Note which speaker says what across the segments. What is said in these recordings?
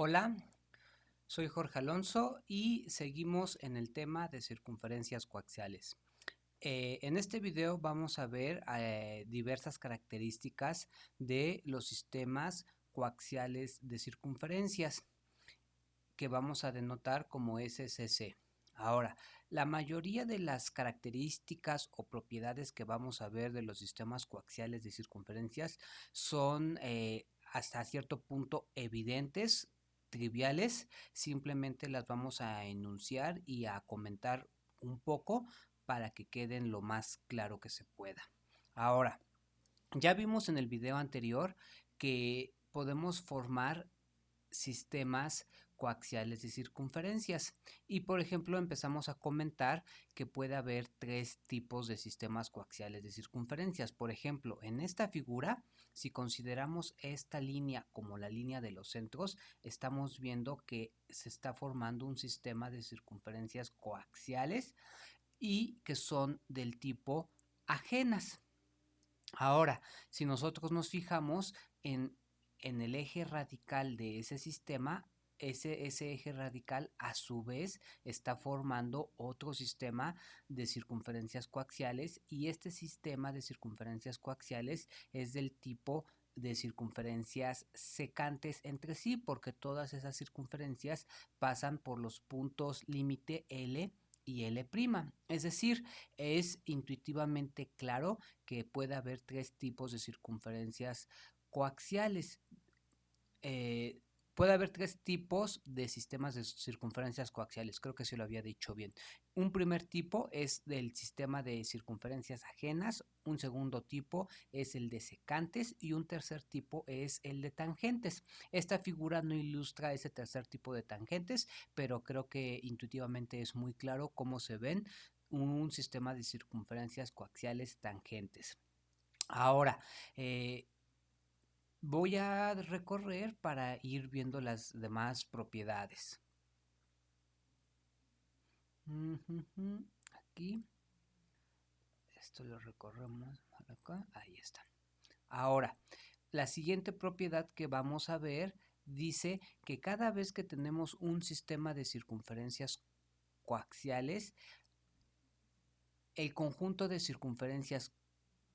Speaker 1: Hola, soy Jorge Alonso y seguimos en el tema de circunferencias coaxiales. En este video vamos a ver diversas características de los sistemas coaxiales de circunferencias que vamos a denotar como SCC. Ahora, la mayoría de las características o propiedades que vamos a ver de los sistemas coaxiales de circunferencias son hasta cierto punto evidentes, triviales, simplemente las vamos a enunciar y a comentar un poco para que queden lo más claro que se pueda. Ahora, ya vimos en el video anterior que podemos formar sistemas coaxiales de circunferencias y por ejemplo empezamos a comentar que puede haber tres tipos de sistemas coaxiales de circunferencias. Por ejemplo, en esta figura, si consideramos esta línea como la línea de los centros, estamos viendo que se está formando un sistema de circunferencias coaxiales y que son del tipo ajenas. Ahora, si nosotros nos fijamos en el eje radical de ese sistema, ese eje radical a su vez está formando otro sistema de circunferencias coaxiales y este sistema de circunferencias coaxiales es del tipo de circunferencias secantes entre sí porque todas esas circunferencias pasan por los puntos límite L y L'. Es decir, es intuitivamente claro que puede haber tres tipos de circunferencias coaxiales. Eh, Puede haber tres tipos de sistemas de circunferencias coaxiales, creo que se lo había dicho bien. Un primer tipo es del sistema de circunferencias ajenas, un segundo tipo es el de secantes y un tercer tipo es el de tangentes. Esta figura no ilustra ese tercer tipo de tangentes, pero creo que intuitivamente es muy claro cómo se ven un sistema de circunferencias coaxiales tangentes. Ahora, voy a recorrer para ir viendo las demás propiedades. Aquí, esto lo recorremos para acá, ahí está. Ahora, la siguiente propiedad que vamos a ver dice que cada vez que tenemos un sistema de circunferencias coaxiales, el conjunto de circunferencias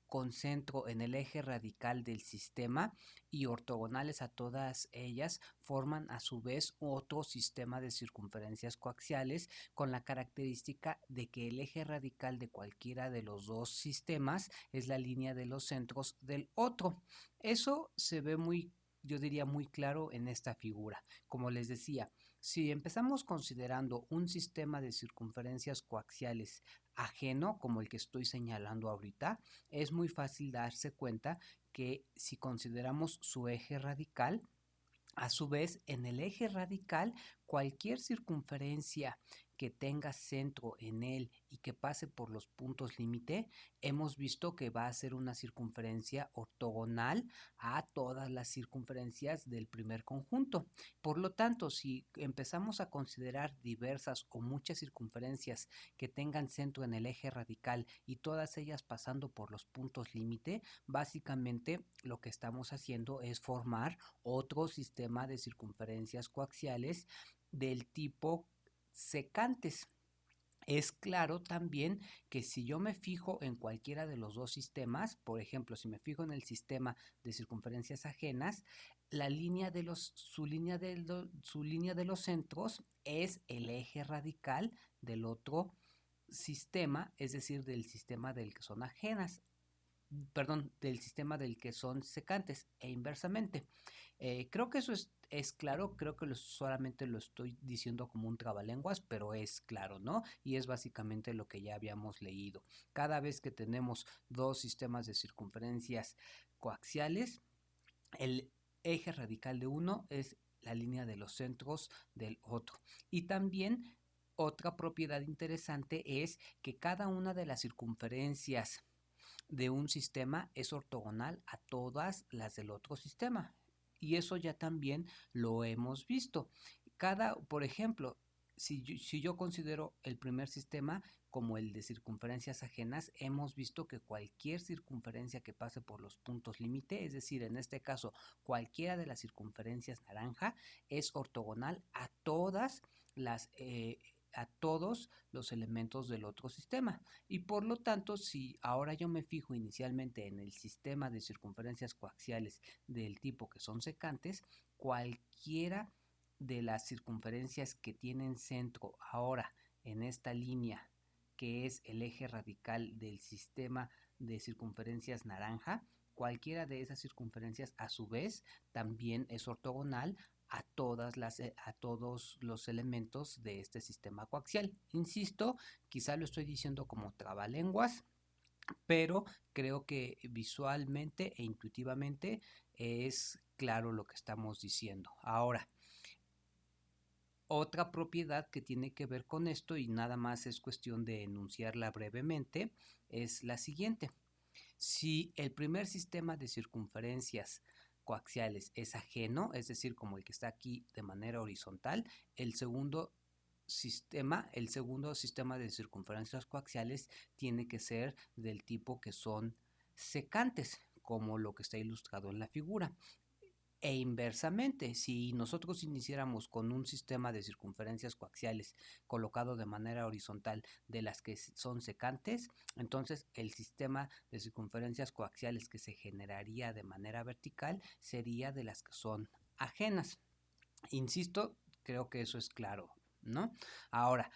Speaker 1: con centro en el eje radical del sistema y ortogonales a todas ellas forman a su vez otro sistema de circunferencias coaxiales con la característica de que el eje radical de cualquiera de los dos sistemas es la línea de los centros del otro. Eso se ve muy, yo diría, muy claro en esta figura. Como les decía, si empezamos considerando un sistema de circunferencias coaxiales ajeno, como el que estoy señalando ahorita, es muy fácil darse cuenta que si consideramos su eje radical, a su vez, en el eje radical, cualquier circunferencia que tenga centro en él y que pase por los puntos límite, hemos visto que va a ser una circunferencia ortogonal a todas las circunferencias del primer conjunto. Por lo tanto, si empezamos a considerar diversas o muchas circunferencias que tengan centro en el eje radical y todas ellas pasando por los puntos límite, básicamente lo que estamos haciendo es formar otro sistema de circunferencias coaxiales del tipo secantes. Es claro también que si yo me fijo en cualquiera de los dos sistemas, por ejemplo, si me fijo en el sistema de circunferencias ajenas, la línea de los, su línea de los centros es el eje radical del otro sistema, es decir, del sistema del que son ajenas, perdón, del sistema del que son secantes e inversamente. Creo que eso es claro, creo que solamente lo estoy diciendo como un trabalenguas, pero es claro, ¿no? Y es básicamente lo que ya habíamos leído. Cada vez que tenemos dos sistemas de circunferencias coaxiales, el eje radical de uno es la línea de los centros del otro. Y también otra propiedad interesante es que cada una de las circunferencias de un sistema es ortogonal a todas las del otro sistema. Y eso ya también lo hemos visto. Por ejemplo, si yo considero el primer sistema como el de circunferencias ajenas, hemos visto que cualquier circunferencia que pase por los puntos límite, es decir, en este caso, cualquiera de las circunferencias naranja, es ortogonal a a todos los elementos del otro sistema. Y por lo tanto, si ahora yo me fijo inicialmente en el sistema de circunferencias coaxiales del tipo que son secantes, cualquiera de las circunferencias que tienen centro ahora en esta línea, que es el eje radical del sistema de circunferencias naranja, cualquiera de esas circunferencias a su vez también es ortogonal a todos los elementos de este sistema coaxial. Insisto, quizá lo estoy diciendo como trabalenguas, pero creo que visualmente e intuitivamente es claro lo que estamos diciendo. Ahora, otra propiedad que tiene que ver con esto, y nada más es cuestión de enunciarla brevemente, es la siguiente. Si el primer sistema de circunferencias coaxiales es ajeno, es decir, como el que está aquí de manera horizontal, el segundo sistema de circunferencias coaxiales tiene que ser del tipo que son secantes, como lo que está ilustrado en la figura. E inversamente, si nosotros iniciáramos con un sistema de circunferencias coaxiales colocado de manera horizontal de las que son secantes, entonces el sistema de circunferencias coaxiales que se generaría de manera vertical sería de las que son ajenas. Insisto, creo que eso es claro, ¿no? Ahora,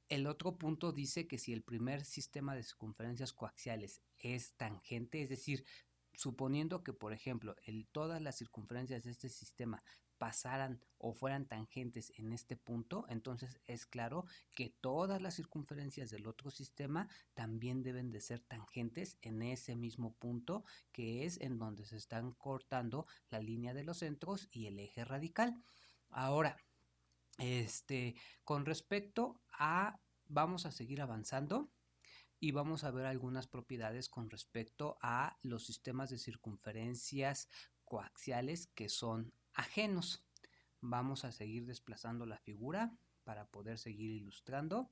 Speaker 1: el otro punto dice que si el primer sistema de circunferencias coaxiales es tangente, es decir, suponiendo que, por ejemplo, todas las circunferencias de este sistema pasaran o fueran tangentes en este punto, entonces es claro que todas las circunferencias del otro sistema también deben de ser tangentes en ese mismo punto, que es en donde se están cortando la línea de los centros y el eje radical. Ahora, con respecto a, vamos a seguir avanzando y vamos a ver algunas propiedades con respecto a los sistemas de circunferencias coaxiales que son ajenos. Vamos a seguir desplazando la figura para poder seguir ilustrando.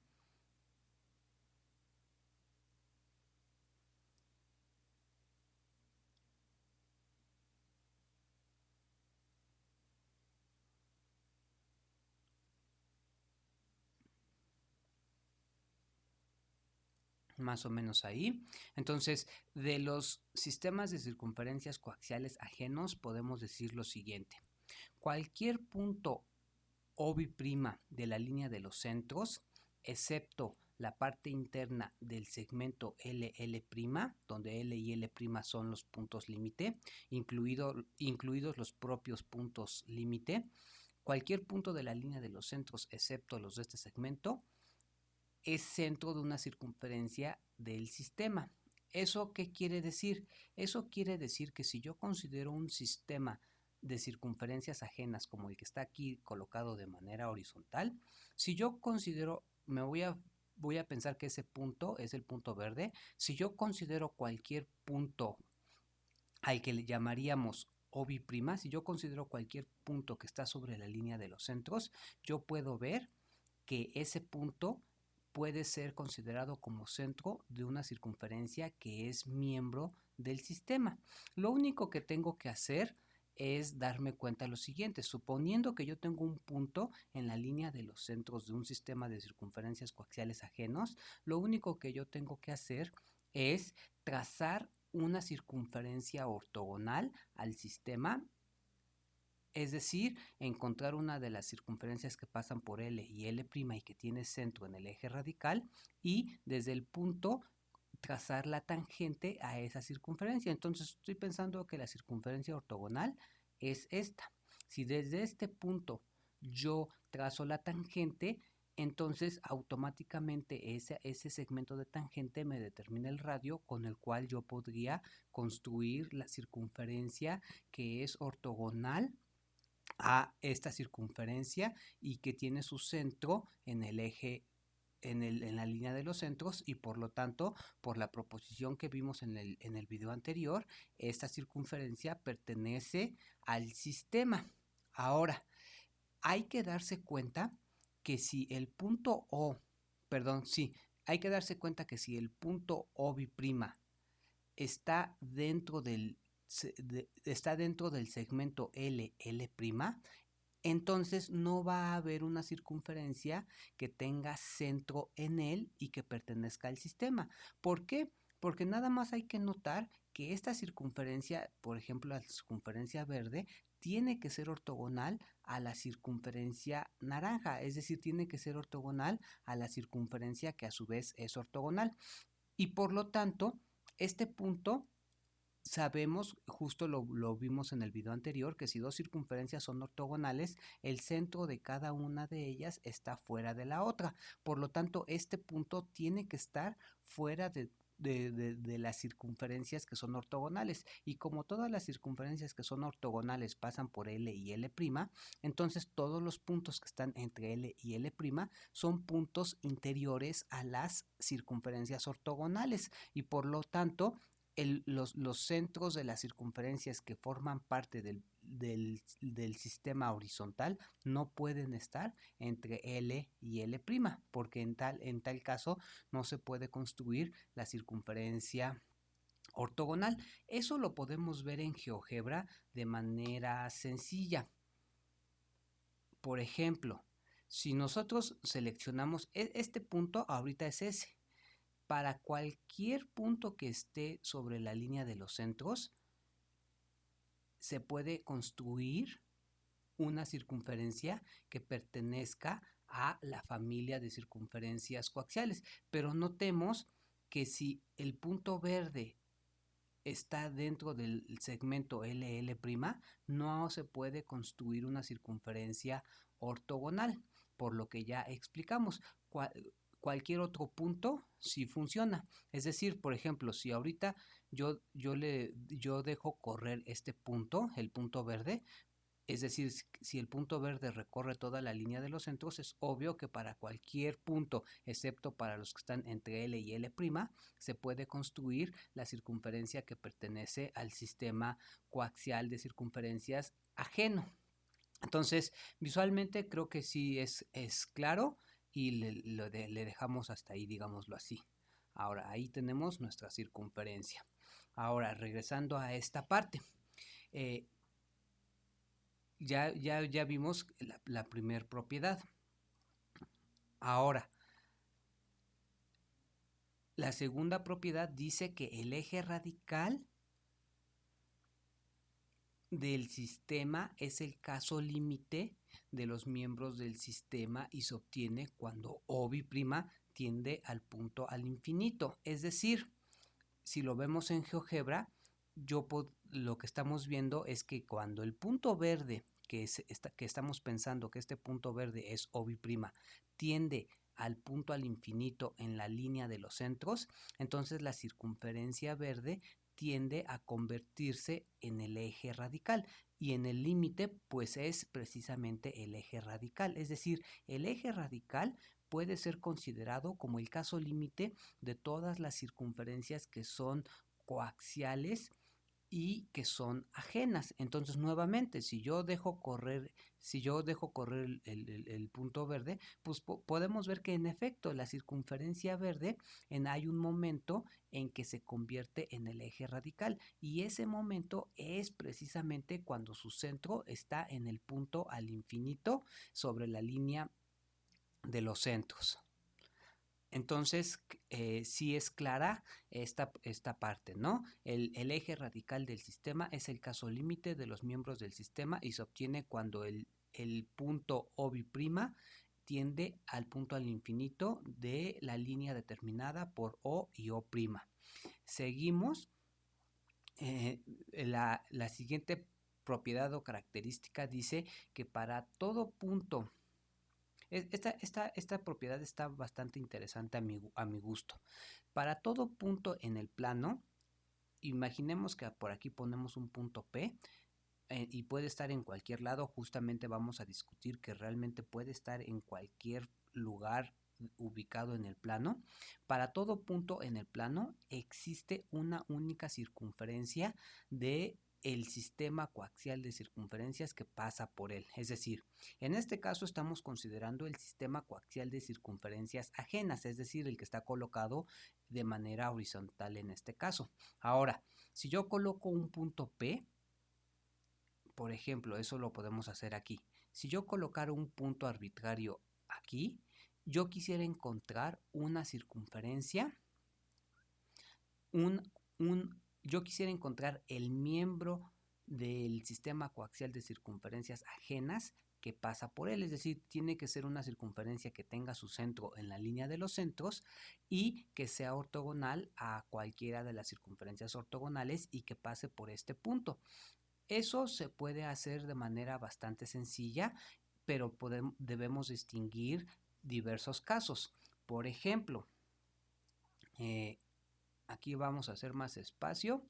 Speaker 1: Más o menos ahí. Entonces, de los sistemas de circunferencias coaxiales ajenos podemos decir lo siguiente. Cualquier punto OB' de la línea de los centros, excepto la parte interna del segmento LL', donde L y L' son los puntos límite, incluidos los propios puntos límite, cualquier punto de la línea de los centros, excepto los de este segmento, es centro de una circunferencia del sistema. ¿Eso qué quiere decir? Eso quiere decir que si yo considero un sistema de circunferencias ajenas como el que está aquí colocado de manera horizontal, si yo considero, voy a pensar que ese punto es el punto verde, si yo considero cualquier punto al que le llamaríamos OB', si yo considero cualquier punto que está sobre la línea de los centros, yo puedo ver que ese punto puede ser considerado como centro de una circunferencia que es miembro del sistema. Lo único que tengo que hacer es darme cuenta de lo siguiente. Suponiendo que yo tengo un punto en la línea de los centros de un sistema de circunferencias coaxiales ajenos, lo único que yo tengo que hacer es trazar una circunferencia ortogonal al sistema, es decir, encontrar una de las circunferencias que pasan por L y L' y que tiene centro en el eje radical y desde el punto trazar la tangente a esa circunferencia. Entonces estoy pensando que la circunferencia ortogonal es esta. Si desde este punto yo trazo la tangente, entonces automáticamente ese segmento de tangente me determina el radio con el cual yo podría construir la circunferencia que es ortogonal a esta circunferencia y que tiene su centro en el eje, en la línea de los centros, y por lo tanto, por la proposición que vimos en el video anterior, esta circunferencia pertenece al sistema. Ahora, hay que darse cuenta que si el punto O, perdón, sí, hay que darse cuenta que si el punto OB' está dentro está dentro del segmento LL', entonces no va a haber una circunferencia que tenga centro en él y que pertenezca al sistema. ¿Por qué? Porque nada más hay que notar que esta circunferencia, por ejemplo, la circunferencia verde, tiene que ser ortogonal a la circunferencia naranja, es decir, tiene que ser ortogonal a la circunferencia que a su vez es ortogonal. Y por lo tanto, este punto sabemos, justo lo vimos en el video anterior, que si dos circunferencias son ortogonales, el centro de cada una de ellas está fuera de la otra. Por lo tanto, este punto tiene que estar fuera de las circunferencias que son ortogonales. Y como todas las circunferencias que son ortogonales pasan por L y L', entonces todos los puntos que están entre L y L' son puntos interiores a las circunferencias ortogonales. Y por lo tanto, los centros de las circunferencias que forman parte del sistema horizontal no pueden estar entre L y L', porque en tal caso no se puede construir la circunferencia ortogonal. Eso lo podemos ver en GeoGebra de manera sencilla. Por ejemplo, si nosotros seleccionamos este punto, ahorita es ese. Para cualquier punto que esté sobre la línea de los centros, se puede construir una circunferencia que pertenezca a la familia de circunferencias coaxiales. Pero notemos que si el punto verde está dentro del segmento LL', no se puede construir una circunferencia ortogonal, por lo que ya explicamos. Cualquier otro punto sí funciona. Es decir, por ejemplo, si ahorita yo dejo correr este punto, el punto verde, es decir, si el punto verde recorre toda la línea de los centros, es obvio que para cualquier punto, excepto para los que están entre L y L', se puede construir la circunferencia que pertenece al sistema coaxial de circunferencias ajeno. Entonces, visualmente creo que sí es claro y le dejamos hasta ahí, digámoslo así. Ahora, ahí tenemos nuestra circunferencia. Ahora, regresando a esta parte. Ya vimos la primer propiedad. Ahora, la segunda propiedad dice que el eje radical del sistema es el caso límite de los miembros del sistema y se obtiene cuando OB' tiende al punto al infinito. Es decir, si lo vemos en GeoGebra, lo que estamos viendo es que cuando el punto verde, que estamos pensando que este punto verde es OB', tiende al punto al infinito en la línea de los centros, entonces la circunferencia verde tiende a convertirse en el eje radical y en el límite pues es precisamente el eje radical, es decir, el eje radical puede ser considerado como el caso límite de todas las circunferencias que son coaxiales y que son ajenas. Entonces, nuevamente, si yo dejo correr el punto verde, pues podemos ver que en efecto la circunferencia verde hay un momento en que se convierte en el eje radical y ese momento es precisamente cuando su centro está en el punto al infinito sobre la línea de los centros. Entonces, sí es clara esta parte, ¿no? El eje radical del sistema es el caso límite de los miembros del sistema y se obtiene cuando el punto OB' tiende al punto al infinito de la línea determinada por O y O'. Seguimos. La siguiente propiedad o característica dice que para todo punto. Esta propiedad está bastante interesante a mi gusto. Para todo punto en el plano, imaginemos que por aquí ponemos un punto P y puede estar en cualquier lado. Justamente vamos a discutir que realmente puede estar en cualquier lugar ubicado en el plano. Para todo punto en el plano existe una única circunferencia de el sistema coaxial de circunferencias que pasa por él. Es decir, en este caso estamos considerando el sistema coaxial de circunferencias ajenas, es decir, el que está colocado de manera horizontal en este caso. Ahora, si yo coloco un punto P, por ejemplo, eso lo podemos hacer aquí. Si yo colocara un punto arbitrario aquí, yo quisiera encontrar una circunferencia, yo quisiera encontrar el miembro del sistema coaxial de circunferencias ajenas que pasa por él, es decir, tiene que ser una circunferencia que tenga su centro en la línea de los centros y que sea ortogonal a cualquiera de las circunferencias ortogonales y que pase por este punto. Eso se puede hacer de manera bastante sencilla, pero debemos distinguir diversos casos. Por ejemplo, aquí vamos a hacer más espacio.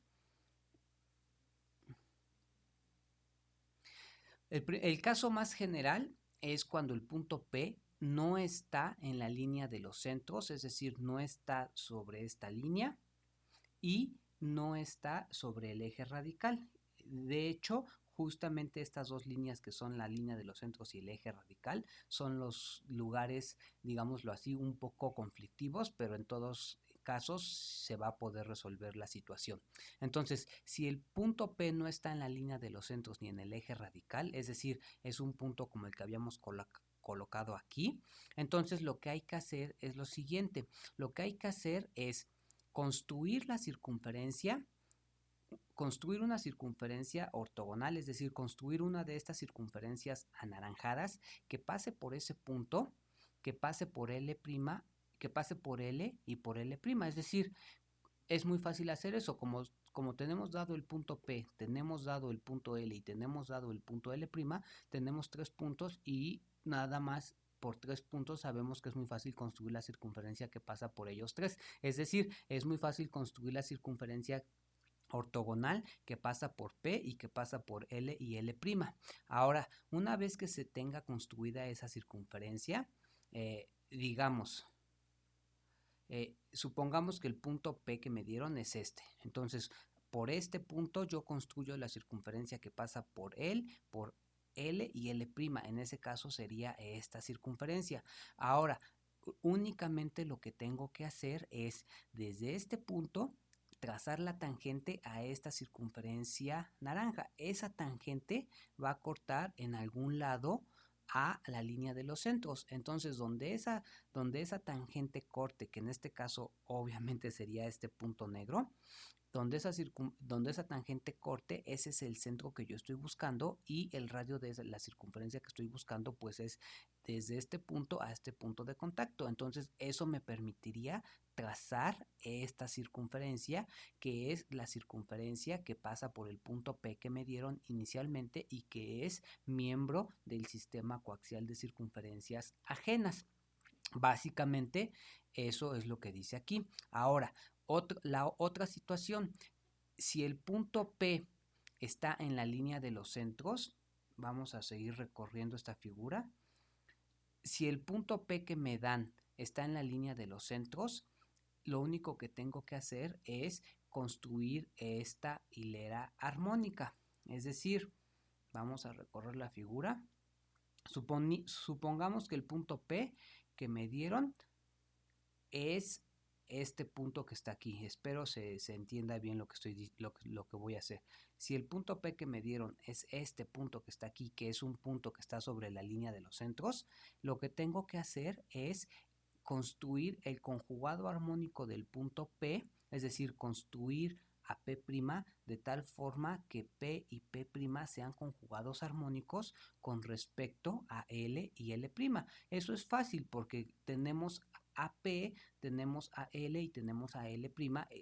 Speaker 1: El caso más general es cuando el punto P no está en la línea de los centros, es decir, no está sobre esta línea y no está sobre el eje radical. De hecho, justamente estas dos líneas que son la línea de los centros y el eje radical son los lugares, digámoslo así, un poco conflictivos, pero en todos casos se va a poder resolver la situación. Entonces, si el punto P no está en la línea de los centros ni en el eje radical, es decir, es un punto como el que habíamos colocado aquí, entonces lo que hay que hacer es lo siguiente. Lo que hay que hacer es construir la circunferencia, construir una circunferencia ortogonal, es decir, construir una de estas circunferencias anaranjadas que pase por ese punto, que pase por L', que pase por L y por L'. Es decir, es muy fácil hacer eso, como tenemos dado el punto P, tenemos dado el punto L y tenemos dado el punto L', tenemos 3 puntos y nada más por 3 puntos sabemos que es muy fácil construir la circunferencia que pasa por ellos 3. Es decir, es muy fácil construir la circunferencia ortogonal que pasa por P y que pasa por L y L'. Ahora, una vez que se tenga construida esa circunferencia, digamos, supongamos que el punto P que me dieron es este. Entonces, por este punto yo construyo la circunferencia que pasa por él, por L y L'. En ese caso sería esta circunferencia. Ahora, únicamente lo que tengo que hacer es desde este punto trazar la tangente a esta circunferencia naranja. Esa tangente va a cortar en algún lado a la línea de los centros. Entonces, donde esa tangente corte, que en este caso obviamente sería este punto negro, donde esa tangente corte, ese es el centro que yo estoy buscando y el radio de la circunferencia que estoy buscando pues es desde este punto a este punto de contacto. Entonces eso me permitiría trazar esta circunferencia, que es la circunferencia que pasa por el punto P que me dieron inicialmente y que es miembro del sistema coaxial de circunferencias ajenas. Básicamente eso es lo que dice aquí. Ahora, la otra situación, si el punto P está en la línea de los centros, vamos a seguir recorriendo esta figura. Si el punto P que me dan está en la línea de los centros, lo único que tengo que hacer es construir esta hilera armónica. Es decir, vamos a recorrer la figura. Supongamos que el punto P que me dieron es este punto que está aquí. Espero se entienda bien lo que voy a hacer. Si el punto P que me dieron es este punto que está aquí, que es un punto que está sobre la línea de los centros, lo que tengo que hacer es construir el conjugado armónico del punto P, es decir, construir a P' de tal forma que P y P' sean conjugados armónicos con respecto a L y L'. Eso es fácil porque tenemos a P, tenemos a L y tenemos a L'.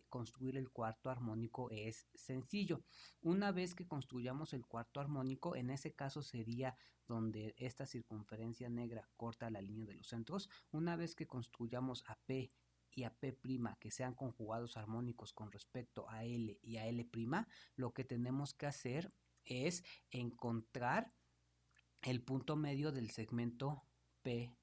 Speaker 1: Construir el cuarto armónico es sencillo. Una vez que construyamos el cuarto armónico, en ese caso sería donde esta circunferencia negra corta la línea de los centros. Una vez que construyamos a P y a P' que sean conjugados armónicos con respecto a L y a L', lo que tenemos que hacer es encontrar el punto medio del segmento P'.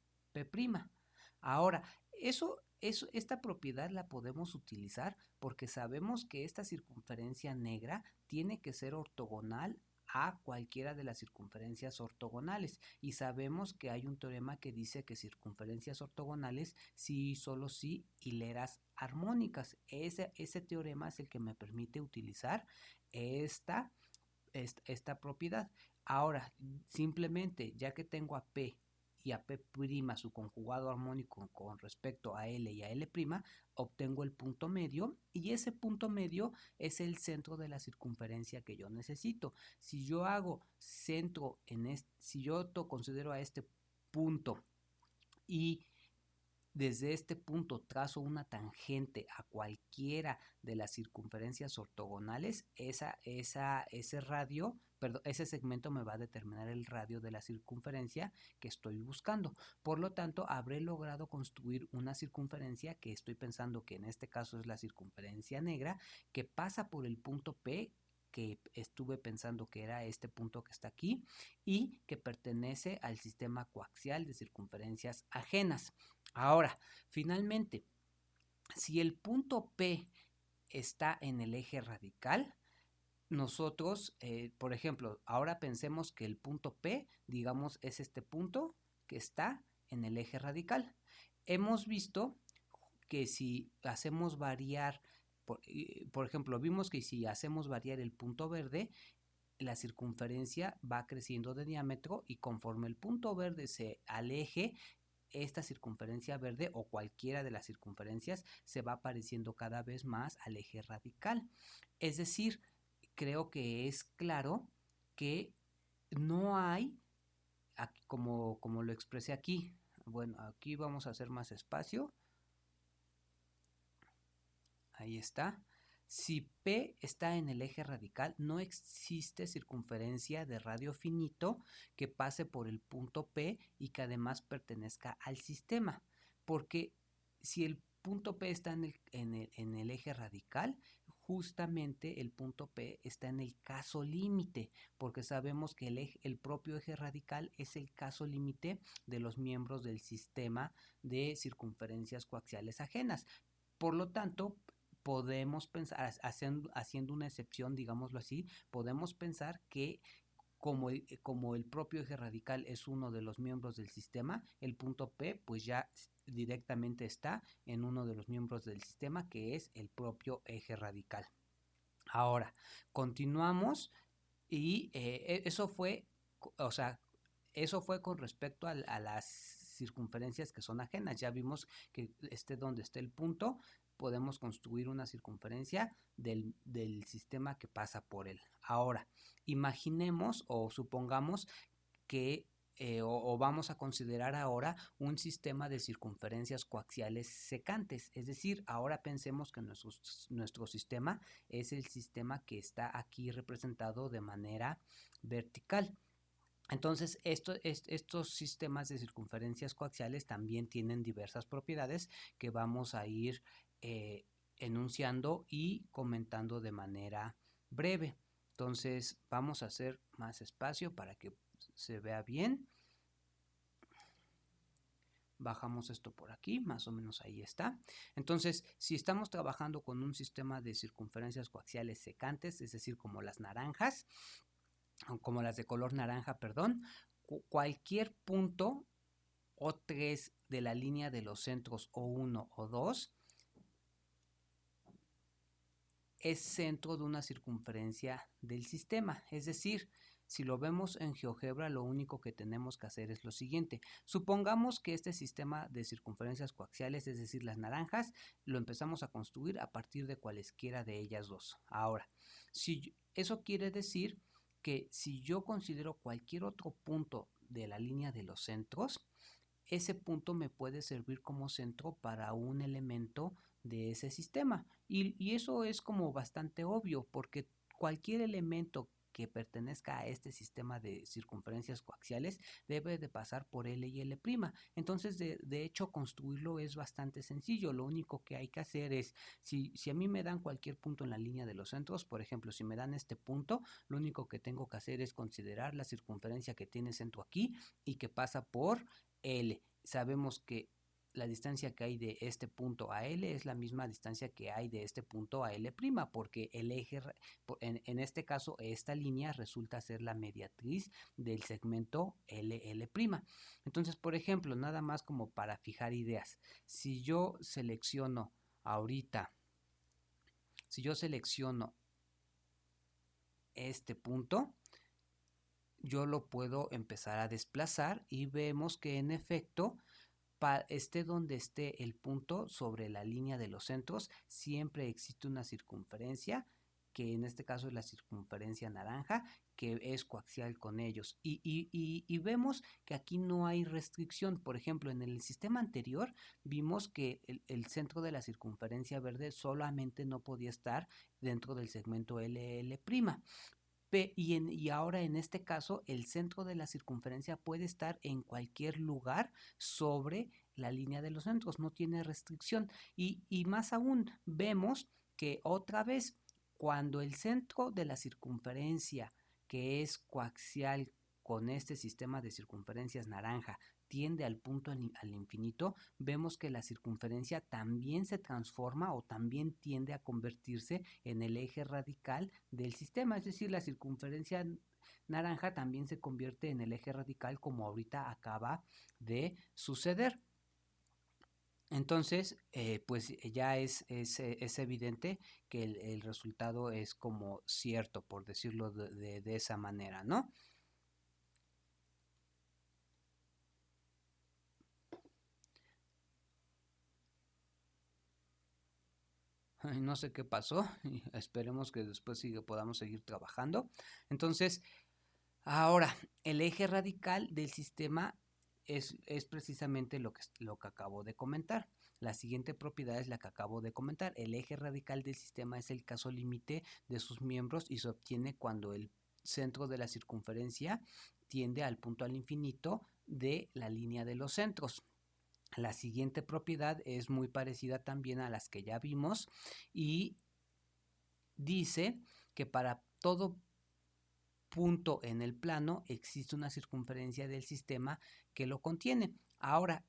Speaker 1: Ahora, eso esta propiedad la podemos utilizar porque sabemos que esta circunferencia negra tiene que ser ortogonal a cualquiera de las circunferencias ortogonales y sabemos que hay un teorema que dice que circunferencias ortogonales sí y solo sí hileras armónicas. Ese teorema es el que me permite utilizar esta, esta propiedad. Ahora, simplemente ya que tengo a P y a P' su conjugado armónico con respecto a L y a L', obtengo el punto medio y ese punto medio es el centro de la circunferencia que yo necesito. Si yo hago centro si yo considero a este punto y desde este punto trazo una tangente a cualquiera de las circunferencias ortogonales, ese radio, perdón, ese segmento me va a determinar el radio de la circunferencia que estoy buscando. Por lo tanto, habré logrado construir una circunferencia que estoy pensando que en este caso es la circunferencia negra, que pasa por el punto P, que estuve pensando que era este punto que está aquí, y que pertenece al sistema coaxial de circunferencias ajenas. Ahora, finalmente, si el punto P está en el eje radical, nosotros, por ejemplo, ahora pensemos que el punto P, digamos, es este punto que está en el eje radical. Hemos visto que si hacemos variar, por ejemplo, vimos que si hacemos variar el punto verde, la circunferencia va creciendo de diámetro y conforme el punto verde se aleje, esta circunferencia verde o cualquiera de las circunferencias se va pareciendo cada vez más al eje radical. Es decir, creo que es claro que no hay, como lo expresé aquí, bueno, aquí vamos a hacer más espacio, ahí está. Si P está en el eje radical, no existe circunferencia de radio finito que pase por el punto P y que además pertenezca al sistema. Porque si el punto P está en el eje radical, justamente el punto P está en el caso límite, porque sabemos que el propio eje radical es el caso límite de los miembros del sistema de circunferencias coaxiales ajenas. Por lo tanto, podemos pensar, haciendo una excepción, digámoslo así, podemos pensar que como el propio eje radical es uno de los miembros del sistema, el punto P pues ya directamente está en uno de los miembros del sistema que es el propio eje radical. Ahora, continuamos y eso fue, o sea, eso fue con respecto a las circunferencias que son ajenas. Ya vimos que esté donde esté el punto, podemos construir una circunferencia del sistema que pasa por él. Ahora, imaginemos o supongamos que o vamos a considerar ahora un sistema de circunferencias coaxiales secantes. Es decir, ahora pensemos que nuestro sistema es el sistema que está aquí representado de manera vertical. Entonces, estos sistemas de circunferencias coaxiales también tienen diversas propiedades que vamos a ir enunciando y comentando de manera breve. Entonces, vamos a hacer más espacio para que se vea bien. Bajamos esto por aquí, más o menos ahí está. Entonces, si estamos trabajando con un sistema de circunferencias coaxiales secantes, es decir, como las naranjas, como las de color naranja, perdón, cualquier punto O3 de la línea de los centros O1 o 2 es centro de una circunferencia del sistema. Es decir, si lo vemos en GeoGebra, lo único que tenemos que hacer es lo siguiente. Supongamos que este sistema de circunferencias coaxiales, es decir, las naranjas, lo empezamos a construir a partir de cualesquiera de ellas dos. Ahora, eso quiere decir que si yo considero cualquier otro punto de la línea de los centros, ese punto me puede servir como centro para un elemento de ese sistema. Y eso es como bastante obvio, porque cualquier elemento que pertenezca a este sistema de circunferencias coaxiales debe de pasar por L y L'. Entonces, de hecho, construirlo es bastante sencillo. Lo único que hay que hacer es, si a mí me dan cualquier punto en la línea de los centros, por ejemplo, si me dan este punto, lo único que tengo que hacer es considerar la circunferencia que tiene centro aquí y que pasa por L. Sabemos que la distancia que hay de este punto a L es la misma distancia que hay de este punto a L', porque el eje, en este caso, esta línea resulta ser la mediatriz del segmento LL'. Entonces, por ejemplo, nada más como para fijar ideas, si yo selecciono ahorita, si yo selecciono este punto, yo lo puedo empezar a desplazar y vemos que en efecto, esté donde esté el punto sobre la línea de los centros, siempre existe una circunferencia, que en este caso es la circunferencia naranja, que es coaxial con ellos. Y vemos que aquí no hay restricción. Por ejemplo, en el sistema anterior vimos que el centro de la circunferencia verde solamente no podía estar dentro del segmento LL'. Y ahora en este caso el centro de la circunferencia puede estar en cualquier lugar sobre la línea de los centros, no tiene restricción. Y más aún, vemos que otra vez, cuando el centro de la circunferencia, que es coaxial con este sistema de circunferencias naranja, tiende al punto al infinito, vemos que la circunferencia también se transforma o también tiende a convertirse en el eje radical del sistema, es decir, la circunferencia naranja también se convierte en el eje radical, como ahorita acaba de suceder. Entonces, pues ya es evidente que el resultado es como cierto, por decirlo de esa manera, ¿no? No sé qué pasó, y esperemos que después podamos seguir trabajando. Entonces, ahora, el eje radical del sistema es precisamente lo que acabo de comentar. La siguiente propiedad es la que acabo de comentar. El eje radical del sistema es el caso límite de sus miembros y se obtiene cuando el centro de la circunferencia tiende al punto al infinito de la línea de los centros. La siguiente propiedad es muy parecida también a las que ya vimos y dice que para todo punto en el plano existe una circunferencia del sistema que lo contiene. Ahora,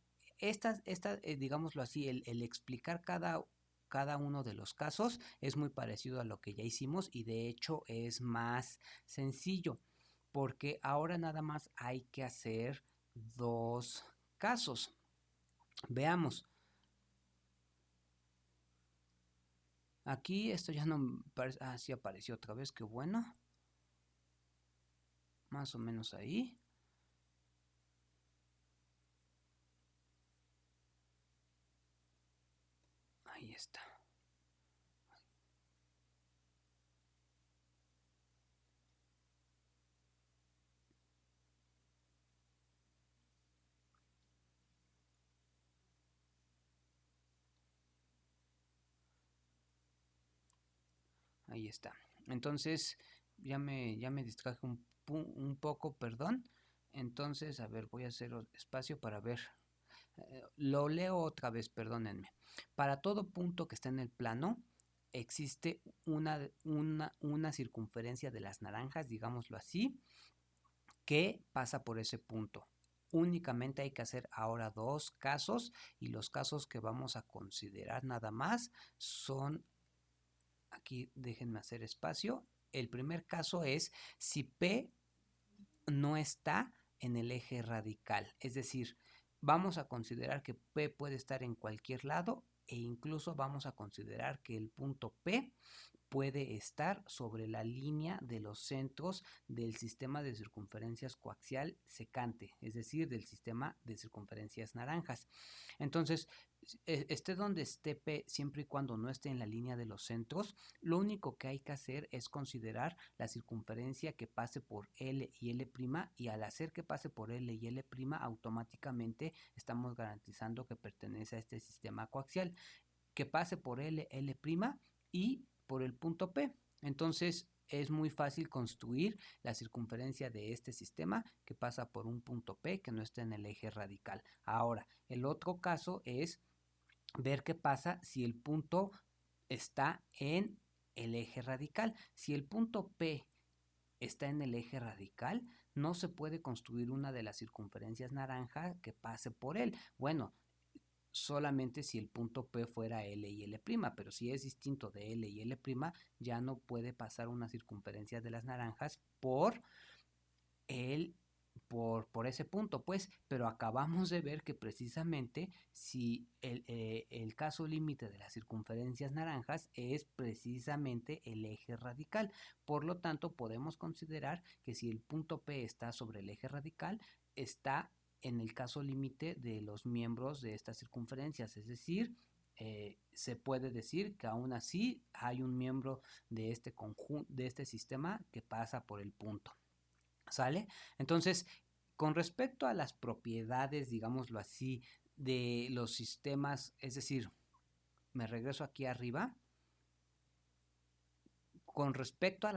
Speaker 1: digámoslo así, el explicar cada uno de los casos es muy parecido a lo que ya hicimos y de hecho es más sencillo porque ahora nada más hay que hacer dos casos. Veamos. Aquí esto ya no parece. Ah, sí apareció otra vez, qué bueno. Más o menos ahí. Ahí está. Ahí está. Entonces, ya me distraje un poco, perdón. Entonces, a ver, voy a hacer espacio para ver. Lo leo otra vez, perdónenme. Para todo punto que está en el plano, existe una circunferencia de las naranjas, digámoslo así, que pasa por ese punto. Únicamente hay que hacer ahora dos casos y los casos que vamos a considerar nada más son, aquí déjenme hacer espacio. El primer caso es si P no está en el eje radical, es decir, vamos a considerar que P puede estar en cualquier lado e incluso vamos a considerar que el punto P puede estar sobre la línea de los centros del sistema de circunferencias coaxial secante, es decir, del sistema de circunferencias naranjas. Entonces, esté donde esté P, siempre y cuando no esté en la línea de los centros, lo único que hay que hacer es considerar la circunferencia que pase por L y L', y al hacer que pase por L y L', automáticamente estamos garantizando que pertenece a este sistema coaxial. Que pase por L, L' y por el punto P. Entonces es muy fácil construir la circunferencia de este sistema que pasa por un punto P que no está en el eje radical. Ahora, el otro caso es ver qué pasa si el punto está en el eje radical. Si el punto P está en el eje radical, no se puede construir una de las circunferencias naranja que pase por él. Bueno, solamente si el punto P fuera L y L', pero si es distinto de L y L', ya no puede pasar una circunferencia de las naranjas el, por ese punto, pues, pero acabamos de ver que precisamente si el caso límite de las circunferencias naranjas es precisamente el eje radical. Por lo tanto, podemos considerar que si el punto P está sobre el eje radical, está en el caso límite de los miembros de estas circunferencias, es decir, se puede decir que aún así hay un miembro de este conjunto, de este sistema que pasa por el punto. ¿Sale? Entonces, con respecto a las propiedades, digámoslo así, de los sistemas, es decir, me regreso aquí arriba, con respecto a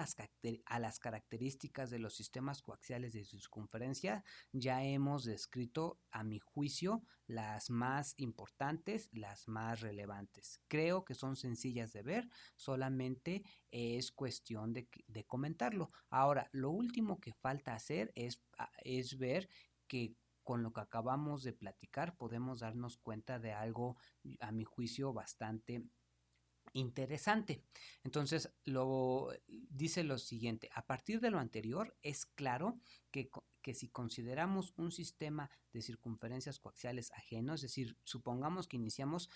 Speaker 1: las características de los sistemas coaxiales de circunferencia, ya hemos descrito, a mi juicio, las más importantes, las más relevantes. Creo que son sencillas de ver, solamente es cuestión de comentarlo. Ahora, lo último que falta hacer es ver que con lo que acabamos de platicar podemos darnos cuenta de algo, a mi juicio, bastante interesante. Entonces, dice lo siguiente: a partir de lo anterior, es claro que si consideramos un sistema de circunferencias coaxiales ajeno, es decir, supongamos que iniciamos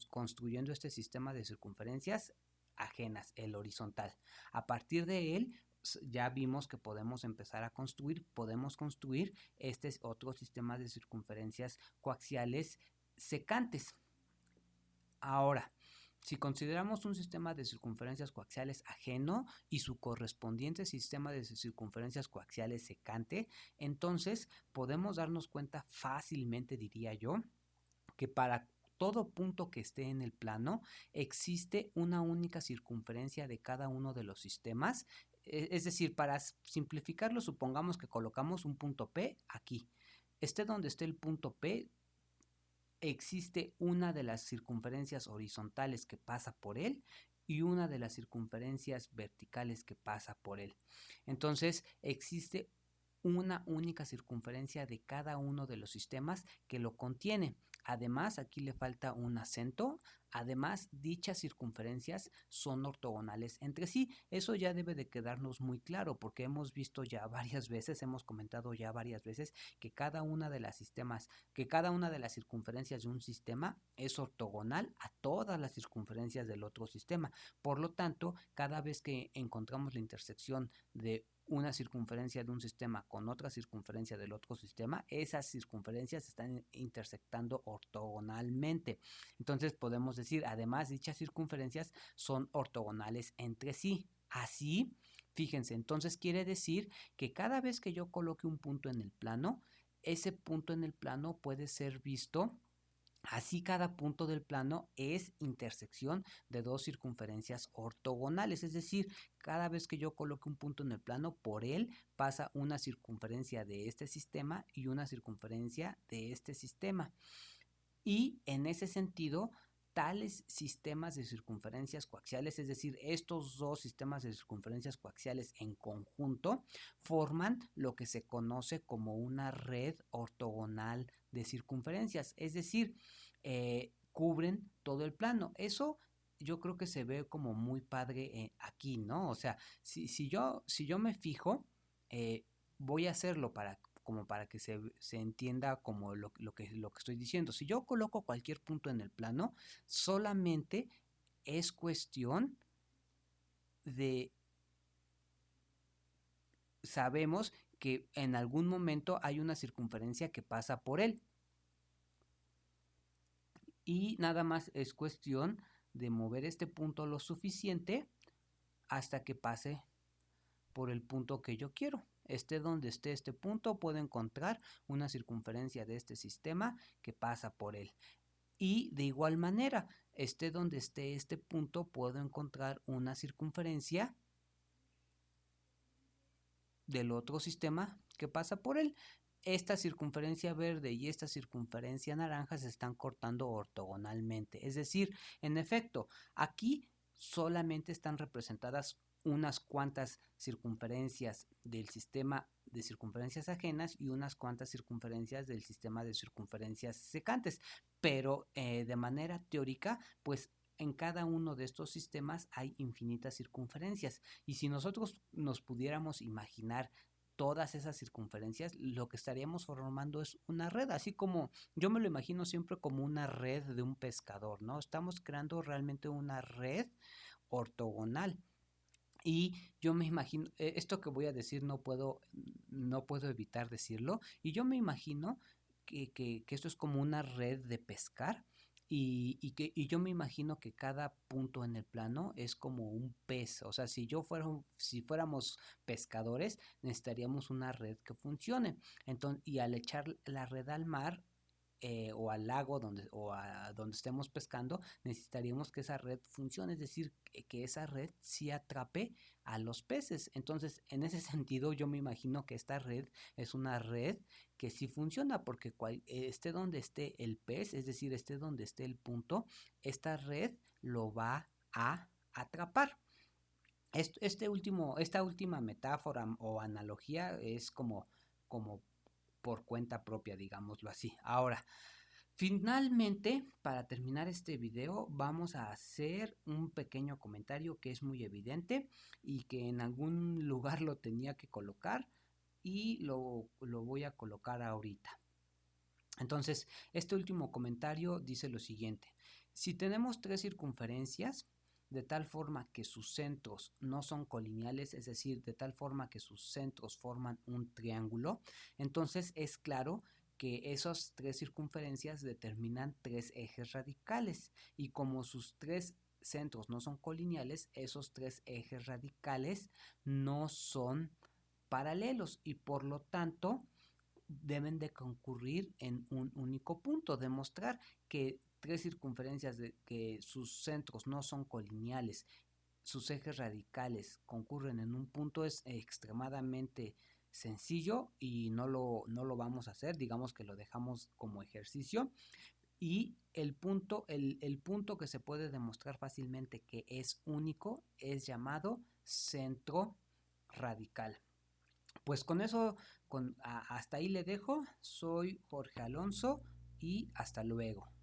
Speaker 1: construyendo este sistema de circunferencias ajenas, el horizontal. A partir de él, ya vimos que podemos construir este otro sistema de circunferencias coaxiales secantes. Ahora, si consideramos un sistema de circunferencias coaxiales ajeno y su correspondiente sistema de circunferencias coaxiales secante, entonces podemos darnos cuenta fácilmente, diría yo, que para todo punto que esté en el plano existe una única circunferencia de cada uno de los sistemas. Es decir, para simplificarlo, supongamos que colocamos un punto P aquí. Esté donde esté el punto P, existe una de las circunferencias horizontales que pasa por él y una de las circunferencias verticales que pasa por él. Entonces, existe una única circunferencia de cada uno de los sistemas que lo contiene. Además, aquí le falta un acento. Además, dichas circunferencias son ortogonales entre sí. Eso ya debe de quedarnos muy claro porque hemos visto ya varias veces, hemos comentado ya varias veces que cada una de las circunferencias de un sistema es ortogonal a todas las circunferencias del otro sistema. Por lo tanto, cada vez que encontramos la intersección de una circunferencia de un sistema con otra circunferencia del otro sistema, esas circunferencias están intersectando ortogonalmente. Entonces podemos decir, además, dichas circunferencias son ortogonales entre sí. Así, fíjense, entonces quiere decir que cada vez que yo coloque un punto en el plano, ese punto en el plano puede ser visto. Así, cada punto del plano es intersección de dos circunferencias ortogonales, es decir, cada vez que yo coloque un punto en el plano, por él pasa una circunferencia de este sistema y una circunferencia de este sistema. Y en ese sentido, tales sistemas de circunferencias coaxiales, es decir, estos dos sistemas de circunferencias coaxiales en conjunto, forman lo que se conoce como una red ortogonal de circunferencias, es decir, cubren todo el plano. Eso yo creo que se ve como muy padre aquí, ¿no? O sea, si yo me fijo, voy a hacerlo como para que se entienda como lo que estoy diciendo. Si yo coloco cualquier punto en el plano, solamente es cuestión de, sabemos que en algún momento hay una circunferencia que pasa por él. Y nada más es cuestión de mover este punto lo suficiente hasta que pase por el punto que yo quiero. Esté donde esté este punto, puedo encontrar una circunferencia de este sistema que pasa por él. Y de igual manera, esté donde esté este punto, puedo encontrar una circunferencia del otro sistema que pasa por él. Esta circunferencia verde y esta circunferencia naranja se están cortando ortogonalmente. Es decir, en efecto, aquí solamente están representadas unas cuantas circunferencias del sistema de circunferencias ajenas y unas cuantas circunferencias del sistema de circunferencias secantes. Pero de manera teórica, pues en cada uno de estos sistemas hay infinitas circunferencias. Y si nosotros nos pudiéramos imaginar todas esas circunferencias, lo que estaríamos formando es una red, así como yo me lo imagino siempre como una red de un pescador, ¿no? Estamos creando realmente una red ortogonal. Y yo me imagino, esto que voy a decir no puedo evitar decirlo, y yo me imagino que esto es como una red de pescar, y yo me imagino que cada punto en el plano es como un pez. O sea, si fuéramos pescadores, necesitaríamos una red que funcione. Entonces, y al echar la red al mar, o al lago o a donde estemos pescando, necesitaríamos que esa red funcione, es decir, que esa red sí atrape a los peces. Entonces, en ese sentido, yo me imagino que esta red es una red que sí funciona, porque esté donde esté el pez, es decir, esté donde esté el punto, esta red lo va a atrapar. Esta última metáfora o analogía es como por cuenta propia, digámoslo así. Ahora, finalmente, para terminar este video, vamos a hacer un pequeño comentario que es muy evidente y que en algún lugar lo tenía que colocar, y lo voy a colocar ahorita. Entonces, este último comentario dice lo siguiente: si tenemos tres circunferencias de tal forma que sus centros no son colineales, es decir, de tal forma que sus centros forman un triángulo, entonces es claro que esas tres circunferencias determinan tres ejes radicales, y como sus tres centros no son colineales, esos tres ejes radicales no son paralelos, y por lo tanto deben de concurrir en un único punto. Demostrar que tres circunferencias que sus centros no son colineales, sus ejes radicales concurren en un punto, es extremadamente sencillo, y no lo vamos a hacer. Digamos que lo dejamos como ejercicio. Y el punto que se puede demostrar fácilmente que es único es llamado centro radical. Pues con eso, hasta ahí le dejo. Soy Jorge Alonso y hasta luego.